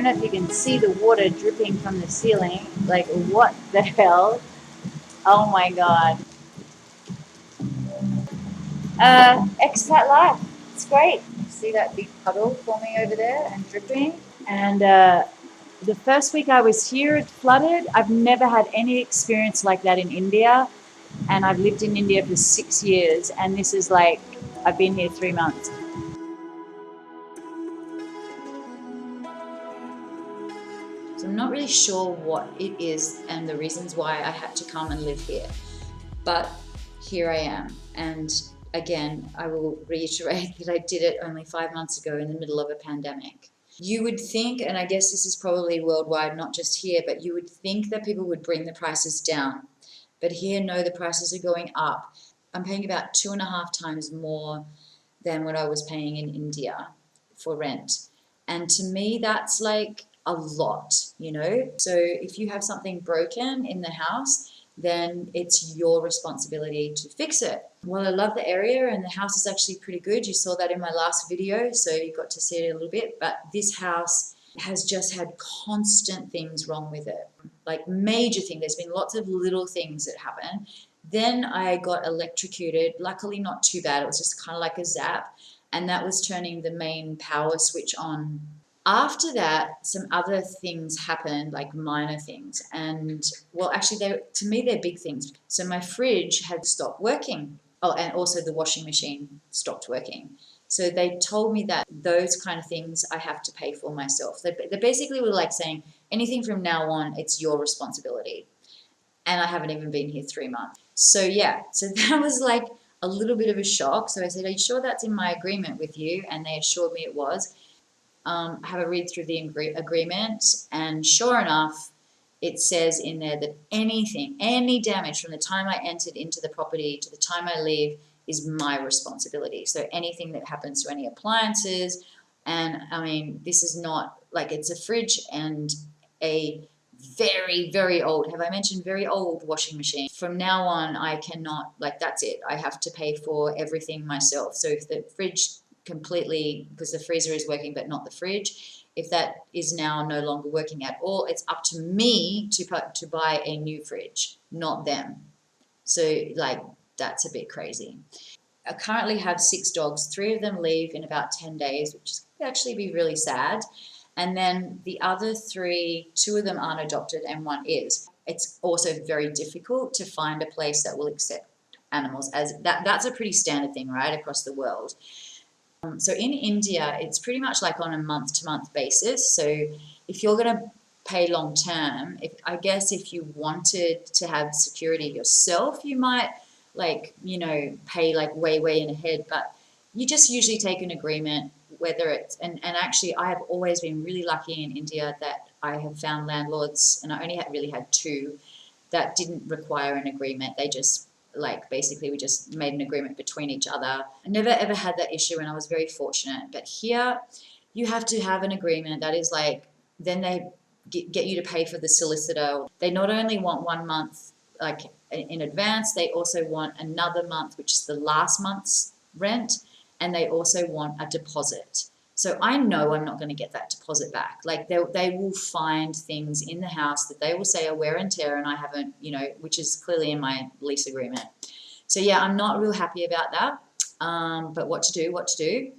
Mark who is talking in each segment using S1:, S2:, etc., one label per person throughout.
S1: don't know if you can see the water dripping from the ceiling. Like, what the hell? Oh my God. Expat life. It's great. See that big puddle forming over there and dripping? And the first week I was here, it flooded. I've never had any experience like that in India. And I've lived in India for 6 years. And this is like, I've been here 3 months. So I'm not really sure what it is and the reasons why I had to come and live here. But here I am. And again, I will reiterate that I did it only 5 months ago in the middle of a pandemic. You would think, and I guess this is probably worldwide, not just here, but you would think that people would bring the prices down. But here, no, the prices are going up. I'm paying about 2.5 times more than what I was paying in India for rent. And to me, that's like a lot, you know? So if you have something broken in the house, then it's your responsibility to fix it. Well, I love the area and the house is actually pretty good. You saw that in my last video, so you got to see it a little bit. But this house has just had constant things wrong with it, like major things. There's been lots of little things that happen. Then I got electrocuted, luckily not too bad. It was just kind of like a zap, and that was turning the main power switch on. After that, some other things happened, like minor things. And well, actually, to me, they're big things. So my fridge had stopped working. Oh, and also the washing machine stopped working. So they told me that those kind of things I have to pay for myself. They basically were like saying, anything from now on, it's your responsibility. And I haven't even been here 3 months. So yeah, so that was like a little bit of a shock. So I said, are you sure that's in my agreement with you? And they assured me it was. Have a read through the agreement, and sure enough, it says in there that any damage from the time I entered into the property to the time I leave is my responsibility. So anything that happens to any appliances, and I mean, this is not like, it's a fridge and a very, very old, have I mentioned very old washing machine? From now on, I cannot, like, that's it. I have to pay for everything myself. So if the fridge completely, because the freezer is working but not the fridge, if that is now no longer working at all, it's up to me to buy a new fridge, not them. So like, that's a bit crazy. I currently have 6 dogs. 3 of them leave in about 10 days, which is actually be really sad. And then the other 3, 2 of them aren't adopted and 1 is. It's also very difficult to find a place that will accept animals, as that's a pretty standard thing, right, across the world. So in India, it's pretty much like on a month-to-month basis. So if you're going to pay long term, I guess if you wanted to have security yourself, you might, like, you know, pay like way in ahead. But you just usually take an agreement, whether it's, and actually I have always been really lucky in India that I have found landlords, and I only really had 2 that didn't require an agreement. They just, like, basically we just made an agreement between each other. I never ever had that issue, and I was very fortunate. But here you have to have an agreement that is like, then they get you to pay for the solicitor. They not only want 1 month like in advance, they also want another month, which is the last month's rent, and they also want a deposit. So I know I'm not going to get that deposit back. Like, they will find things in the house that they will say are wear and tear, and I haven't, you know, which is clearly in my lease agreement. So yeah, I'm not real happy about that. But what to do?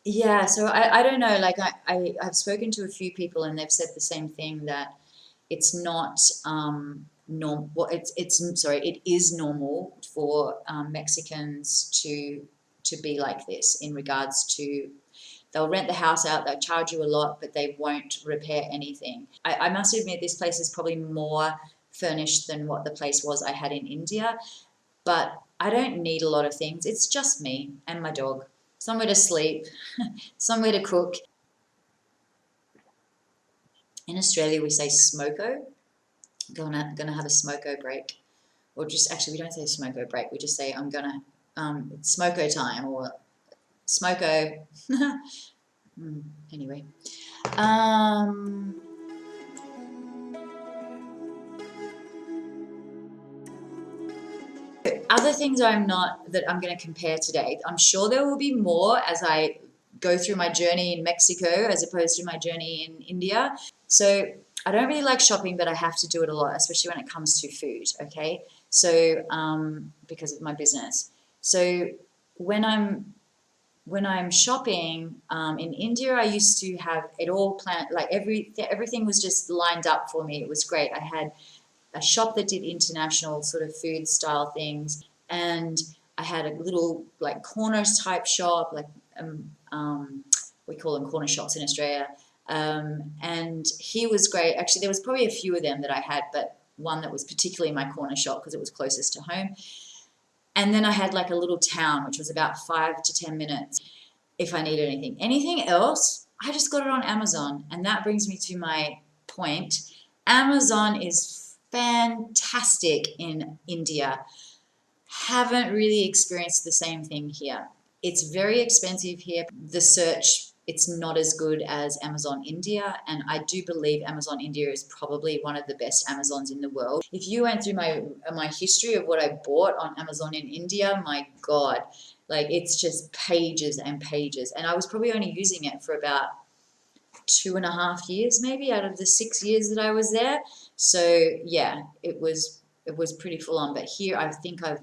S1: Yeah, so I don't know. Like, I've spoken to a few people and they've said the same thing, that it's not normal. Well, it is normal for Mexicans to be like this in regards to, they'll rent the house out, they'll charge you a lot, but they won't repair anything. I must admit, this place is probably more furnished than what the place was I had in India, but I don't need a lot of things. It's just me and my dog. Somewhere to sleep, somewhere to cook. In Australia, we say smoko. Gonna have a smoko break. Or just, actually, we don't say smoko break. We just say, I'm gonna, it's smoko time, or smoko. Anyway. Other things that I'm going to compare today. I'm sure there will be more as I go through my journey in Mexico as opposed to my journey in India. So I don't really like shopping, but I have to do it a lot, especially when it comes to food, okay? So because of my business. So when I'm shopping in India, I used to have it all planned, like everything was just lined up for me. It was great. I had a shop that did international sort of food style things, and I had a little like corners type shop, like we call them corner shops in Australia. And he was great. Actually, there was probably a few of them that I had, but one that was particularly my corner shop because it was closest to home. And then I had like a little town, which was about 5 to 10 minutes if I needed anything. Anything else, I just got it on Amazon. And that brings me to my point. Amazon is fantastic in India. Haven't really experienced the same thing here. It's very expensive here. The search, it's not as good as Amazon India, and I do believe Amazon India is probably one of the best Amazons in the world. If you went through my history of what I bought on Amazon in India, my God, like it's just pages and pages. And I was probably only using it for about 2.5 years, maybe out of the 6 years that I was there. So yeah, it was pretty full on. But here, I think I've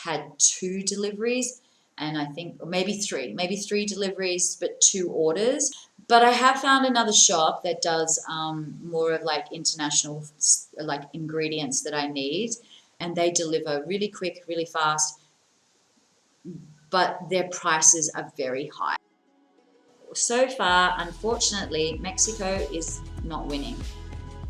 S1: had 2 deliveries. And I think maybe three deliveries, but 2 orders. But I have found another shop that does more of like international like ingredients that I need, and they deliver really quick, really fast, but their prices are very high. So far, unfortunately, Mexico is not winning.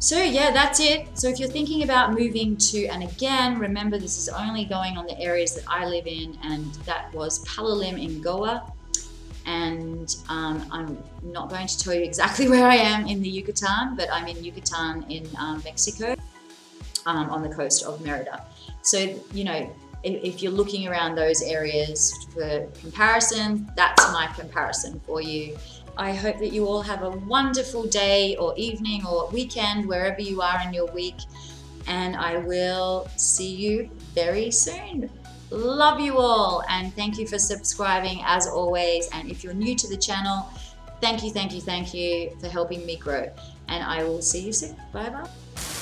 S1: So yeah, that's it. So if you're thinking about moving to, and again, remember this is only going on the areas that I live in, and that was Palalim in Goa. And I'm not going to tell you exactly where I am in the Yucatan, but I'm in Yucatan in Mexico, on the coast of Merida. So, you know, if you're looking around those areas for comparison, that's my comparison for you. I hope that you all have a wonderful day or evening or weekend, wherever you are in your week. And I will see you very soon. Love you all. And thank you for subscribing as always. And if you're new to the channel, thank you for helping me grow. And I will see you soon. Bye bye.